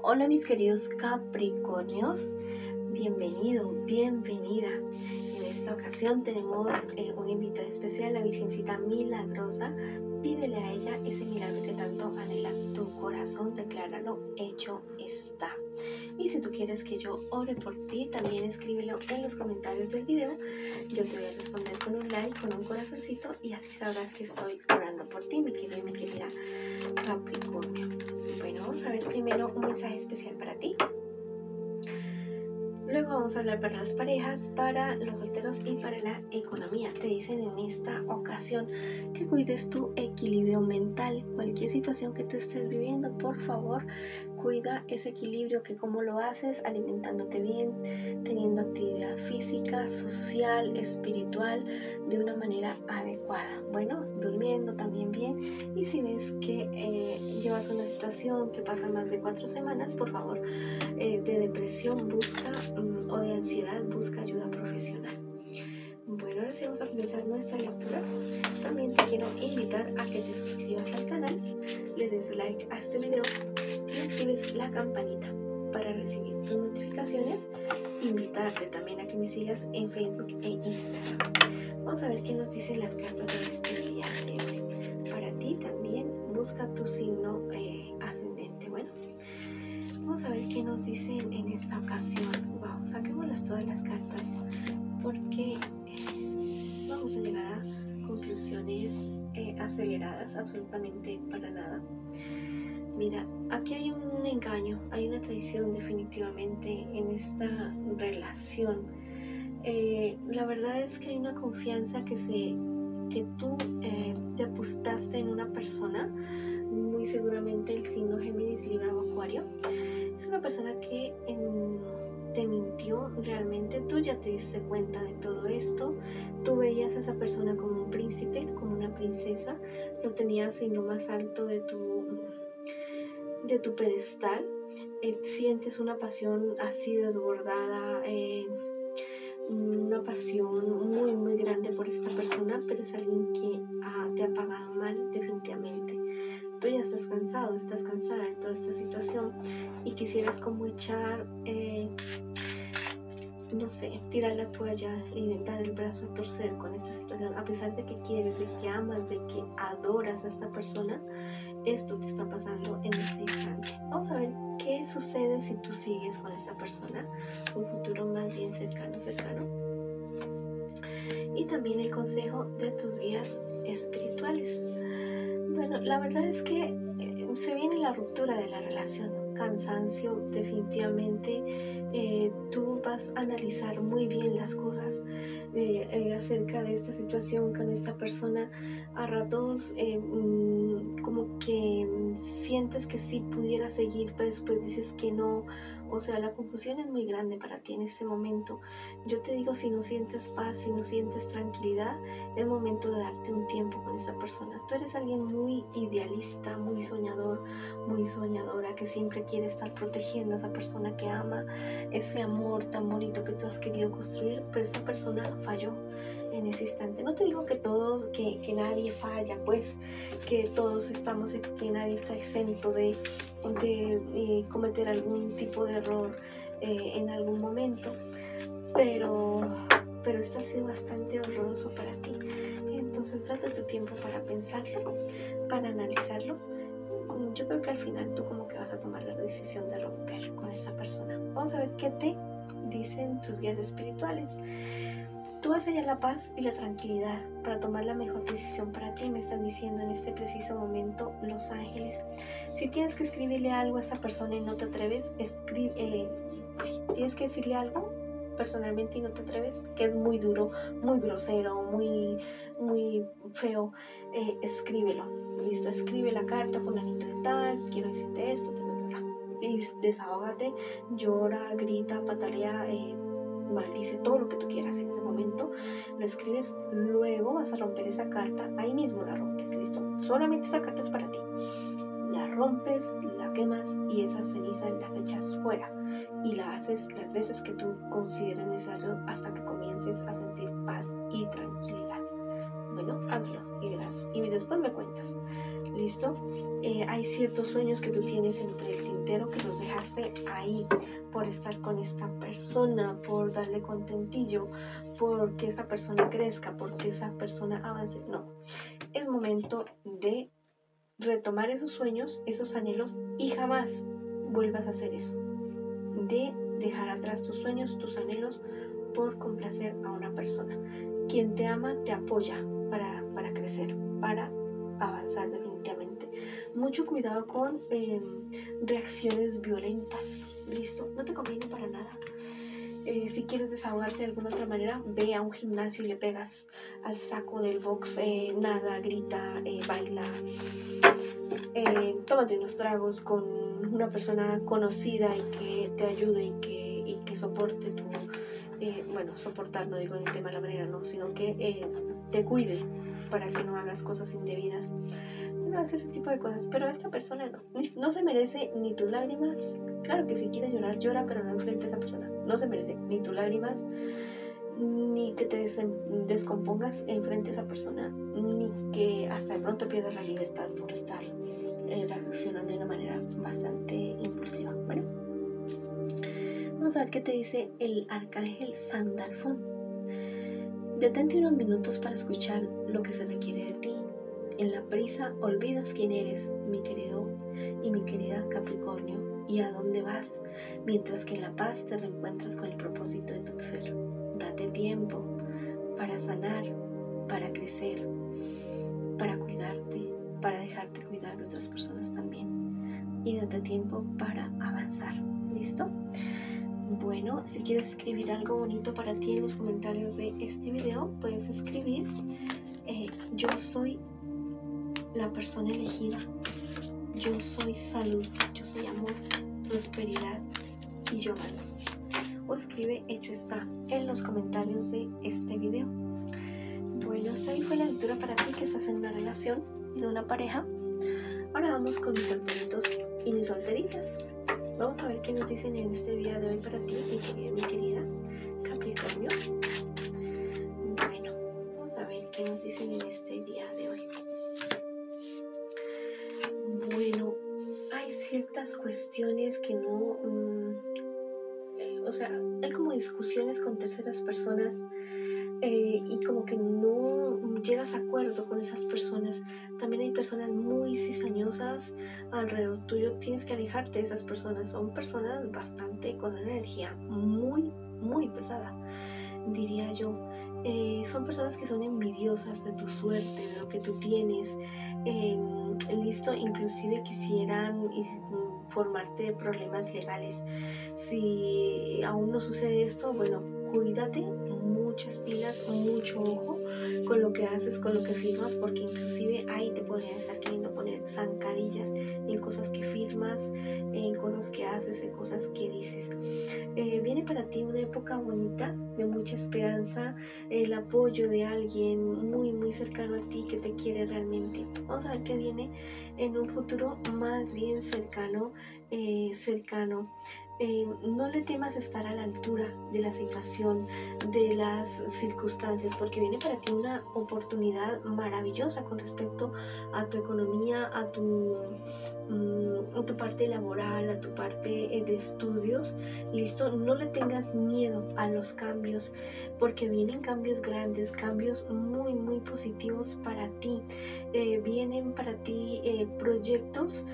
Hola mis queridos Capricornios, bienvenido, bienvenida. En esta ocasión tenemos una invitada especial, la Virgencita Milagrosa. Pídele a ella ese milagro que tanto anhela tu corazón, decláralo, hecho está. Y si tú quieres que yo ore por ti, también escríbelo en los comentarios del video. Yo te voy a responder con un like, con un corazoncito, y así sabrás que estoy orando por ti, mi querido y mi querida Capricornio. Bueno, vamos a ver primero un mensaje especial para ti. Luego vamos a hablar para las parejas, para los solteros y para la economía. Te dicen en esta ocasión que cuides tu equilibrio mental. Cualquier situación que tú estés viviendo, por favor, cuida ese equilibrio. Que cómo lo haces, alimentándote bien, teniendo actividad física, social, espiritual, de una manera adecuada. Bueno, durmiendo también bien. Y si ves que llevas una situación que pasa más de 4 semanas, por favor, de depresión o de ansiedad, busca ayuda profesional. Bueno, ahora sí vamos a comenzar nuestras lecturas. También te quiero invitar a que te suscribas al canal, le des like a este video y actives la campanita para recibir tus notificaciones. Invitarte también a que me sigas en Facebook e Instagram. Vamos a ver qué nos dicen las cartas de este día de hoy. Para ti también busca tu signo ascendente. Bueno, vamos a ver qué nos dicen en esta ocasión. Wow, saquémoslas todas las cartas porque vamos a llegar a conclusiones aceleradas, absolutamente para nada. Mira, aquí hay un engaño, hay una traición definitivamente en esta relación. La verdad es que hay una confianza que tú depositaste en una persona, muy seguramente el signo Géminis, Libra o Acuario. Es una persona que te mintió realmente. Tú ya te diste cuenta de todo esto. Tú veías a esa persona como un príncipe, como una princesa. Lo tenías en lo más alto de tu pedestal. Sientes una pasión así desbordada, una pasión muy muy grande por esta persona, pero es alguien que te ha pagado mal definitivamente. Tú ya estás cansada de toda esta situación y quisieras como echar, no sé, tirar la toalla y dar el brazo a torcer con esta situación. A pesar de que quieres, de que amas, de que adoras a esta persona, esto te está pasando en este instante. Vamos a ver qué sucede si tú sigues con esta persona, un futuro más bien cercano. Y también el consejo de tus guías espirituales. Bueno, la verdad es que se viene la ruptura de la relación, cansancio definitivamente. Tú vas a analizar muy bien las cosas acerca de esta situación con esta persona. A ratos como que sientes que sí pudiera seguir, pero después dices que no. O sea, la confusión es muy grande para ti en este momento. Yo te digo, si no sientes paz, si no sientes tranquilidad, es momento de darte un tiempo con esa persona. Tú eres alguien muy idealista, muy soñador, muy soñadora, que siempre quiere estar protegiendo a esa persona que ama, ese amor tan bonito que tú has querido construir, pero esta persona falló en ese instante. No te digo que nadie falla, pues que todos estamos, que nadie está exento de cometer algún tipo de error en algún momento, pero esto ha sido bastante horroroso para ti. Entonces date tu tiempo para pensarlo, para analizarlo. Yo creo que al final tú como que vas a tomar la decisión de romper con esa persona. Vamos a ver qué te dicen tus guías espirituales. Tú vas a hallar la paz y la tranquilidad para tomar la mejor decisión para ti. Me están diciendo en este preciso momento los ángeles. Si tienes que escribirle algo a esa persona y no te atreves, tienes que decirle algo personalmente y no te atreves, que es muy duro, muy grosero, muy, muy feo, escríbelo. Listo, escribe la carta con anito de tal, quiero decirte esto, y desahógate, llora, grita, patalea, maldice, todo lo que tú quieras en ese momento, lo escribes. Luego vas a romper esa carta, ahí mismo la rompes. Listo, solamente esa carta es para ti. La rompes, la quemas y esas cenizas las echas fuera y la haces las veces que tú consideres necesario hasta que comiences a sentir paz y tranquilidad. Bueno, hazlo y verás, y después me cuentas. ¿Listo? Hay ciertos sueños que tú tienes entre el reitero que los dejaste ahí por estar con esta persona, por darle contentillo, porque esa persona crezca, porque esa persona avance. No, es momento de retomar esos sueños, esos anhelos y jamás vuelvas a hacer eso. De dejar atrás tus sueños, tus anhelos por complacer a una persona. Quien te ama te apoya para crecer, para avanzar definitivamente. Mucho cuidado con reacciones violentas. Listo, no te conviene para nada. Si quieres desahogarte de alguna otra manera, ve a un gimnasio y le pegas al saco del box, nada, grita, baila, tómate unos tragos con una persona conocida y que te ayude y que soporte tu, soportar, no digo de mala manera, no, sino que te cuide para que no hagas cosas indebidas. No hace ese tipo de cosas, pero esta persona no se merece ni tus lágrimas. Claro que si quieres llorar, llora, pero no enfrente a esa persona. No se merece ni tus lágrimas, ni que te descompongas enfrente a esa persona, ni que hasta de pronto pierdas la libertad por estar reaccionando de una manera bastante impulsiva. Bueno, vamos a ver qué te dice el arcángel Sandalfón. Detente unos minutos para escuchar lo que se requiere de ti. En la prisa olvidas quién eres, mi querido y mi querida Capricornio, y a dónde vas, mientras que en la paz te reencuentras con el propósito de tu ser. Date tiempo para sanar, para crecer, para cuidarte, para dejarte cuidar de otras personas también. Y date tiempo para avanzar. ¿Listo? Bueno, si quieres escribir algo bonito para ti en los comentarios de este video, puedes escribir yo soy la persona elegida, yo soy salud, yo soy amor, prosperidad y yo avanzo. O escribe hecho está en los comentarios de este video. Bueno, esta ahí fue la lectura para ti que estás en una relación, en una pareja. Ahora vamos con mis solteritos y mis solteritas. Vamos a ver qué nos dicen en este día de hoy para ti, mi querida Capricornio. Bueno, vamos a ver qué nos dicen en este día de hoy. Bueno, hay ciertas cuestiones que no... hay como discusiones con terceras personas y como que no llegas a acuerdo con esas personas. También hay personas muy cizañosas alrededor tuyo. Tienes que alejarte de esas personas. Son personas bastante con una energía muy, muy pesada, diría yo. Son personas que son envidiosas de tu suerte, de lo que tú tienes. Listo, inclusive quisieran formarte de problemas legales. Si aún no sucede esto, bueno, cuídate, muchas pilas, mucho ojo con lo que haces, con lo que firmas, porque inclusive ahí te podrían estar queriendo poner zancadillas en cosas que firmas, en cosas que haces, en cosas que dices. Viene para ti una época bonita, de mucha esperanza, el apoyo de alguien muy, muy cercano a ti que te quiere realmente. Vamos a ver qué viene en un futuro más bien cercano. No le temas estar a la altura de la situación, de las circunstancias, porque viene para ti una oportunidad maravillosa con respecto a tu economía, a tu parte laboral, a tu parte de estudios. Listo, no le tengas miedo a los cambios, porque vienen cambios grandes, cambios muy, muy positivos para ti. Vienen para ti proyectos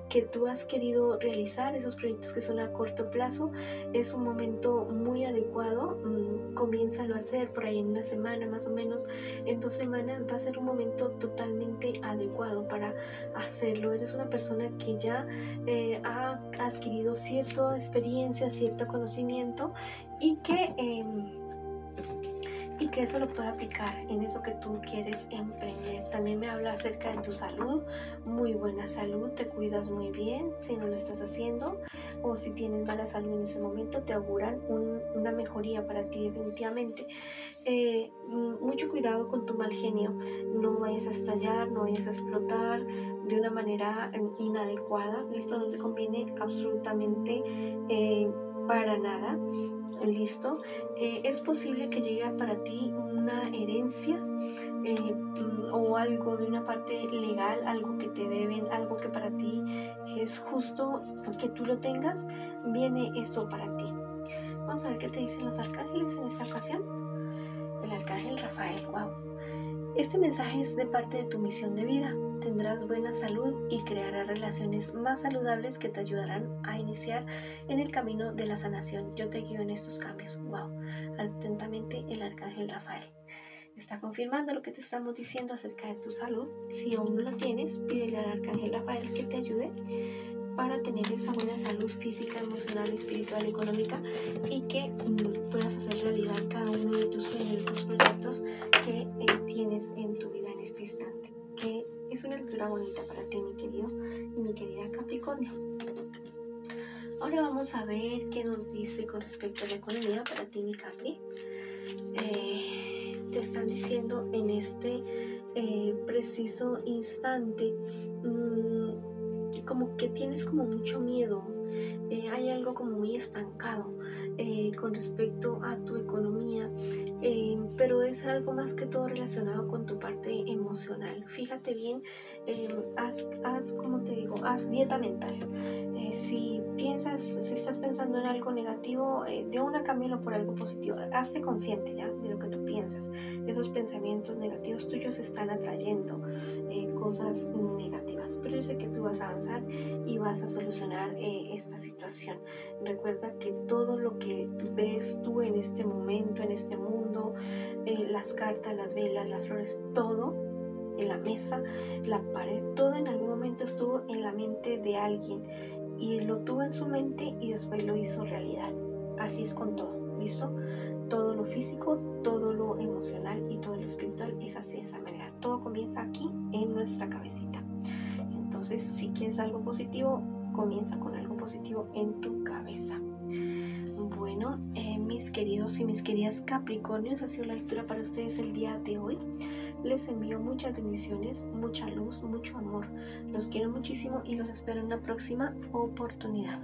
que tú has querido realizar, esos proyectos que son a corto plazo. Es un momento muy adecuado. Comiénzalo a hacer por ahí en una semana más o menos. En 2 semanas va a ser un momento totalmente adecuado para hacerlo. Eres una persona que ya ha adquirido cierta experiencia, cierto conocimiento y que eso lo puede aplicar en eso que tú quieres emprender. También me habla acerca de tu salud, muy buena salud, te cuidas muy bien si no lo estás haciendo, o si tienes mala salud en ese momento te auguran una mejoría para ti definitivamente. Mucho cuidado con tu mal genio, no vayas a estallar, no vayas a explotar de una manera inadecuada. Esto no te conviene absolutamente para nada. Listo. Es posible que llegue para ti una herencia o algo de una parte legal, algo que te deben, algo que para ti es justo que tú lo tengas, viene eso para ti. Vamos a ver qué te dicen los arcángeles en esta ocasión. El arcángel Rafael, wow. Este mensaje es de parte de tu misión de vida. Tendrás buena salud y crearás relaciones más saludables que te ayudarán a iniciar en el camino de la sanación. Yo te guío en estos cambios. Wow. Atentamente, el arcángel Rafael. Está confirmando lo que te estamos diciendo acerca de tu salud. Si aún no lo tienes, pídele al arcángel Rafael que te ayude para tener esa buena salud física, emocional, espiritual, económica, y que puedas hacer realidad cada uno de tus sueños, de tus proyectos que tienes en tu vida en este instante. Que es una lectura bonita para ti, mi querido y mi querida Capricornio. Ahora vamos a ver qué nos dice con respecto a la economía para ti, mi Capri. Te están diciendo en este preciso instante como que tienes como mucho miedo, hay algo como muy estancado con respecto a tu economía, pero es algo más que todo relacionado con tu parte emocional. Fíjate bien, como te digo, haz dieta mental. Si estás pensando en algo negativo, de una cámbialo por algo positivo. Hazte consciente ya de lo que tú piensas. Esos pensamientos negativos tuyos están atrayendo cosas negativas, pero yo sé que tú vas a avanzar y vas a solucionar esta situación. Recuerda que todo lo que ves tú en este momento, en este mundo, las cartas, las velas, las flores, todo en la mesa, la pared, todo en algún momento estuvo en la mente de alguien y lo tuvo en su mente y después lo hizo realidad. Así es con todo, ¿listo? Todo lo físico, todo lo emocional y todo lo espiritual es así, de esa manera. Todo comienza aquí en nuestra cabecita. Entonces, si quieres algo positivo, comienza con algo positivo en tu cabeza. Bueno, mis queridos y mis queridas Capricornios, ha sido la lectura para ustedes el día de hoy. Les envío muchas bendiciones, mucha luz, mucho amor. Los quiero muchísimo y los espero en una próxima oportunidad.